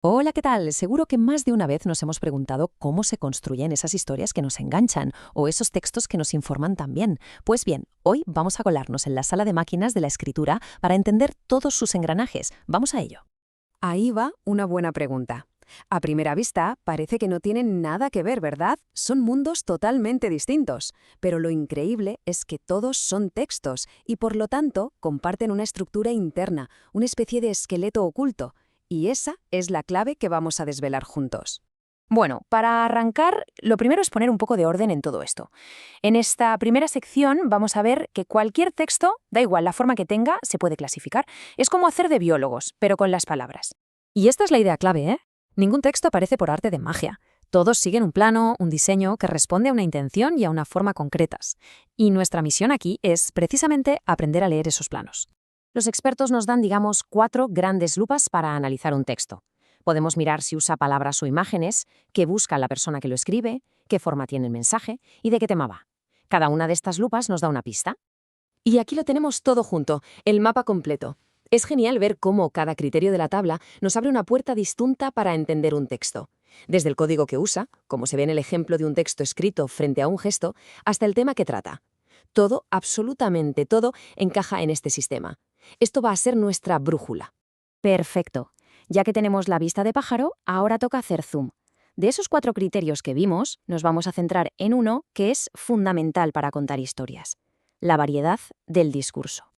Hola, ¿qué tal? Seguro que más de una vez nos hemos preguntado cómo se construyen esas historias que nos enganchan o esos textos que nos informan también. Pues bien, hoy vamos a colarnos en la sala de máquinas de la escritura para entender todos sus engranajes. Vamos a ello. Ahí va una buena pregunta. A primera vista, parece que no tienen nada que ver, ¿verdad? Son mundos totalmente distintos. Pero lo increíble es que todos son textos y por lo tanto comparten una estructura interna, una especie de esqueleto oculto. Y esa es la clave que vamos a desvelar juntos. Bueno, para arrancar, lo primero es poner un poco de orden en todo esto. En esta primera sección vamos a ver que cualquier texto, da igual la forma que tenga, se puede clasificar. Es como hacer de biólogos, pero con las palabras. Y esta es la idea clave, ¿eh? Ningún texto aparece por arte de magia. Todos siguen un plano, un diseño que responde a una intención y a una forma concretas. Y nuestra misión aquí es precisamente aprender a leer esos planos. Los expertos nos dan, digamos, 4 grandes lupas para analizar un texto. Podemos mirar si usa palabras o imágenes, qué busca la persona que lo escribe, qué forma tiene el mensaje y de qué tema va. Cada una de estas lupas nos da una pista. Y aquí lo tenemos todo junto, el mapa completo. Es genial ver cómo cada criterio de la tabla nos abre una puerta distinta para entender un texto. Desde el código que usa, como se ve en el ejemplo de un texto escrito frente a un gesto, hasta el tema que trata. Todo, absolutamente todo, encaja en este sistema. Esto va a ser nuestra brújula. Perfecto. Ya que tenemos la vista de pájaro, ahora toca hacer zoom. De esos 4 criterios que vimos, nos vamos a centrar en uno que es fundamental para contar historias: la variedad del discurso.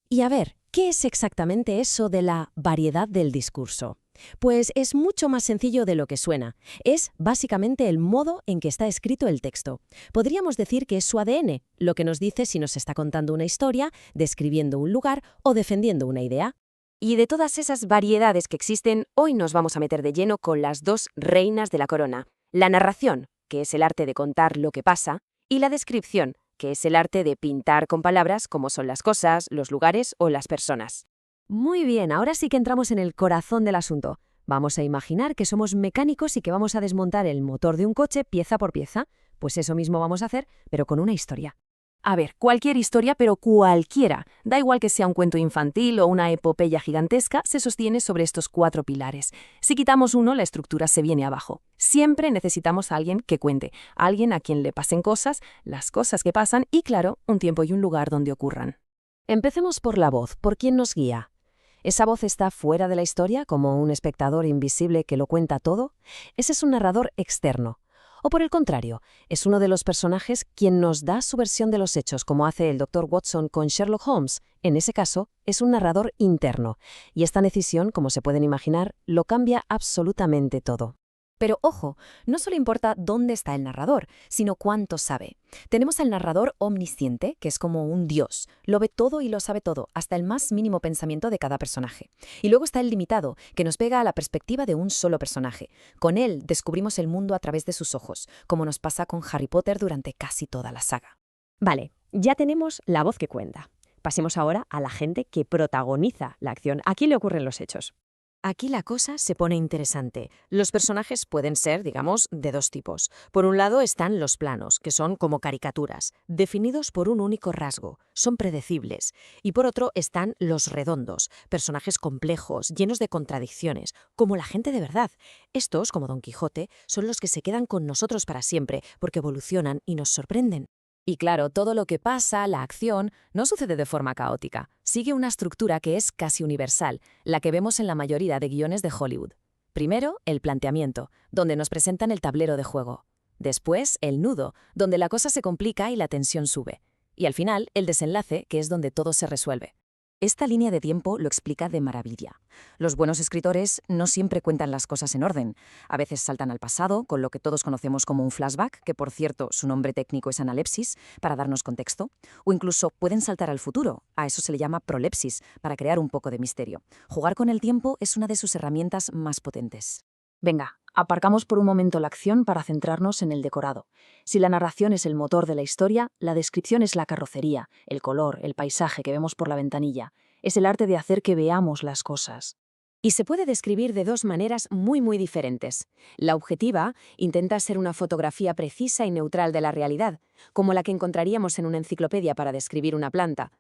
Y a ver, ¿qué es exactamente eso de la variedad del discurso? Pues es mucho más sencillo de lo que suena. Es básicamente el modo en que está escrito el texto. Podríamos decir que es su ADN, lo que nos dice si nos está contando una historia, describiendo un lugar o defendiendo una idea. Y de todas esas variedades que existen, hoy nos vamos a meter de lleno con las 2 reinas de la corona. La narración, que es el arte de contar lo que pasa, y la descripción, que es el arte de pintar con palabras como son las cosas, los lugares o las personas. Muy bien, ahora sí que entramos en el corazón del asunto. Vamos a imaginar que somos mecánicos y que vamos a desmontar el motor de un coche pieza por pieza. Pues eso mismo vamos a hacer, pero con una historia. A ver, cualquier historia, pero cualquiera. Da igual que sea un cuento infantil o una epopeya gigantesca, se sostiene sobre estos 4 pilares. Si quitamos uno, la estructura se viene abajo. Siempre necesitamos a alguien que cuente, a alguien a quien le pasen cosas, las cosas que pasan y, claro, un tiempo y un lugar donde ocurran. Empecemos por la voz, por quién nos guía. ¿Esa voz está fuera de la historia, como un espectador invisible que lo cuenta todo? Ese es un narrador externo. O por el contrario, es uno de los personajes quien nos da su versión de los hechos, como hace el Dr. Watson con Sherlock Holmes. En ese caso, es un narrador interno. Y esta decisión, como se pueden imaginar, lo cambia absolutamente todo. Pero ojo, no solo importa dónde está el narrador, sino cuánto sabe. Tenemos al narrador omnisciente, que es como un dios. Lo ve todo y lo sabe todo, hasta el más mínimo pensamiento de cada personaje. Y luego está el limitado, que nos pega a la perspectiva de un solo personaje. Con él descubrimos el mundo a través de sus ojos, como nos pasa con Harry Potter durante casi toda la saga. Vale, ya tenemos la voz que cuenta. Pasemos ahora a la gente que protagoniza la acción. ¿A quién le ocurren los hechos? Aquí la cosa se pone interesante. Los personajes pueden ser, digamos, de 2 tipos. Por un lado están los planos, que son como caricaturas, definidos por un único rasgo, son predecibles. Y por otro están los redondos, personajes complejos, llenos de contradicciones, como la gente de verdad. Estos, como Don Quijote, son los que se quedan con nosotros para siempre, porque evolucionan y nos sorprenden. Y claro, todo lo que pasa, la acción, no sucede de forma caótica. Sigue una estructura que es casi universal, la que vemos en la mayoría de guiones de Hollywood. Primero, el planteamiento, donde nos presentan el tablero de juego. Después, el nudo, donde la cosa se complica y la tensión sube. Y al final, el desenlace, que es donde todo se resuelve. Esta línea de tiempo lo explica de maravilla. Los buenos escritores no siempre cuentan las cosas en orden. A veces saltan al pasado, con lo que todos conocemos como un flashback, que por cierto su nombre técnico es analepsis, para darnos contexto. O incluso pueden saltar al futuro, a eso se le llama prolepsis, para crear un poco de misterio. Jugar con el tiempo es una de sus herramientas más potentes. Venga, aparcamos por un momento la acción para centrarnos en el decorado. Si la narración es el motor de la historia, la descripción es la carrocería, el color, el paisaje que vemos por la ventanilla. Es el arte de hacer que veamos las cosas. Y se puede describir de 2 maneras muy diferentes. La objetiva intenta ser una fotografía precisa y neutral de la realidad, como la que encontraríamos en una enciclopedia para describir una planta.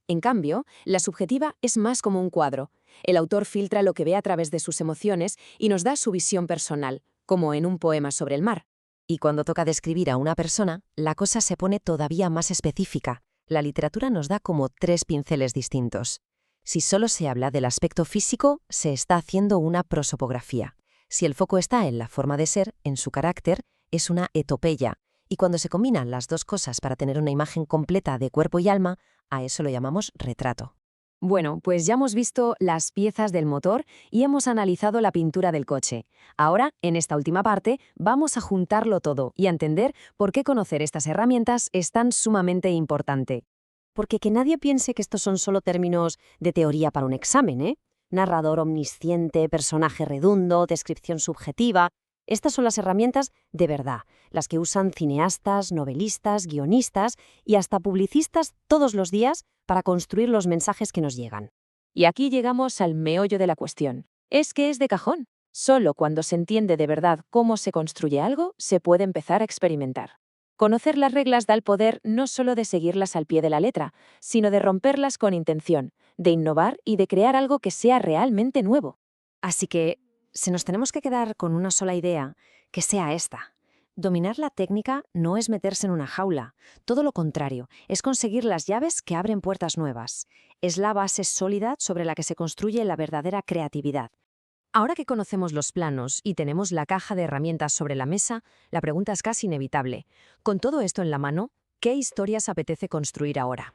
En cambio, la subjetiva es más como un cuadro. El autor filtra lo que ve a través de sus emociones y nos da su visión personal, como en un poema sobre el mar. Y cuando toca describir a una persona, la cosa se pone todavía más específica. La literatura nos da como 3 pinceles distintos. Si solo se habla del aspecto físico, se está haciendo una prosopografía. Si el foco está en la forma de ser, en su carácter, es una etopeya. Y cuando se combinan las dos cosas para tener una imagen completa de cuerpo y alma, a eso lo llamamos retrato. Bueno, pues ya hemos visto las piezas del motor y hemos analizado la pintura del coche. Ahora, en esta última parte, vamos a juntarlo todo y a entender por qué conocer estas herramientas es tan sumamente importante. Porque que nadie piense que estos son solo términos de teoría para un examen, ¿eh? Narrador omnisciente, personaje redundo, descripción subjetiva. Estas son las herramientas de verdad, las que usan cineastas, novelistas, guionistas y hasta publicistas todos los días para construir los mensajes que nos llegan. Y aquí llegamos al meollo de la cuestión. ¿Es que es de cajón? Solo cuando se entiende de verdad cómo se construye algo, se puede empezar a experimentar. Conocer las reglas da el poder no solo de seguirlas al pie de la letra, sino de romperlas con intención, de innovar y de crear algo que sea realmente nuevo. Así que, si nos tenemos que quedar con una sola idea, que sea esta. Dominar la técnica no es meterse en una jaula, todo lo contrario, es conseguir las llaves que abren puertas nuevas. Es la base sólida sobre la que se construye la verdadera creatividad. Ahora que conocemos los planos y tenemos la caja de herramientas sobre la mesa, la pregunta es casi inevitable. Con todo esto en la mano, ¿qué historias apetece construir ahora?